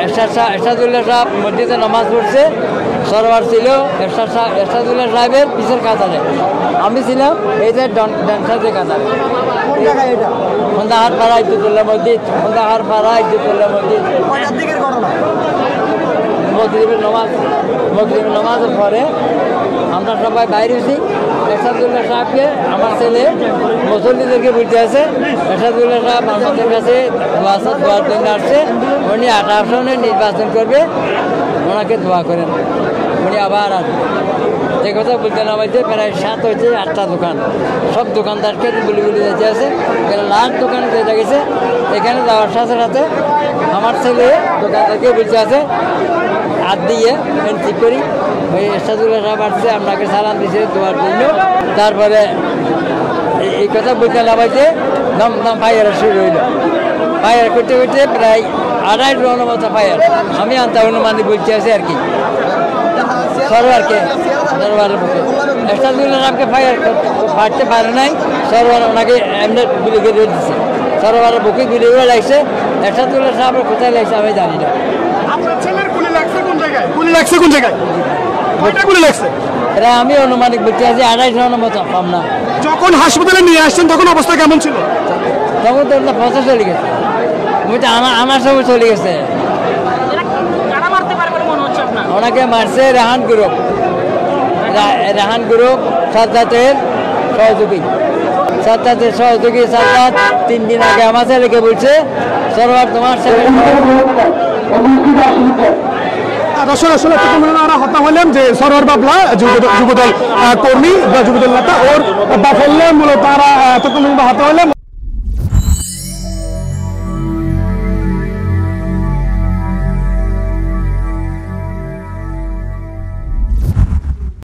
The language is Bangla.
এরশাদুল্লাহ সাহেব মসজিদে নামাজ পড়ছে, সরোয়ার ছিল এরশাদুল্লাহ সাহেবের পিছের কাতারে, আমি ছিলাম এই যে ড্যান্সারদের কাতারে। খন্দাহার পাড়া ইজ্জতুল্লাহ মসজিদ, খন্দাহার পাড়া ইজ্জতুল্লাহ মসজিদ। মগরিবের নামাজের পরে আমরা সবাই বাইরে হয়েছি। এরশাদুল্লাহ সাহেবকে আমার ছেলে মুসল্লিদেরকে বলতে আছে, এরশাদুল্লাহ সাহেব আমাদের কাছে দোয়ার জন্য আসছে, উনি 18 আসনে নির্বাচন করবে, ওনাকে দোয়া করেন, উনি আবার আসবে। যে কথা বলতে নামাইছে প্রায় 7 হয়েছে 8টা দোকান, সব দোকানদারকে বলি যেতে আছে। লাস্ট দোকানে যেতে গেছে, এখানে যাওয়ার সাথে সাথে আমার ছেলে দোকানদারকে বলতে আছে হাত দিয়ে ঠিক করি, ওই এরশাদুল্লাহ সাহেব আসছে, আপনাকে সালাম দিয়েছে দোয়ার জন্য। তারপরে এই কথা বলতে নামাইতে দম ফায়ার শুরু হইল। ফায়ার করতে করতে প্রায় 2.5 রাউন্ডের মতো ফায়ার, আমি আনতে অনুমানিক বলতে আছি আর কি। সরোয়ারকে সরোয়ারের বুকে এরশাদুল্লাহ সাহেবকে ফাটতে পারে নাই, সরোয়ার ওনাকে এমনি গুলি করে দিচ্ছে, সরোয়ারের বুকে গুলি করে লাগছে। এরশাদুল্লাহ সাহেবের কোথায় লাগছে আমি জানি না। এটা আমি অনুমানিক বলতে আছি 2.5 রাউন্ডের মতো কম না। যখন হাসপাতালে নিয়ে আসছেন তখন অবস্থা কেমন ছিল? তখন তো ওটা পচা চলে গেছে, আমার সঙ্গে চলে গেছে। ওনাকে মারছে রাহান গ্রুপ সাজ্জাদের সহযোগী। সাজ্জাদ 3 দিন আগে আমার ছেলেকে বলছে সরোয়ার তোমার ছেলে। আসলে হত্যা হলেন যে সরোয়ার বাবলা যুবদল কর্মী বা যুবদল নেতা, ওর বাফল্য মূলত তারা এতক্ষণ হত্যা হলেন।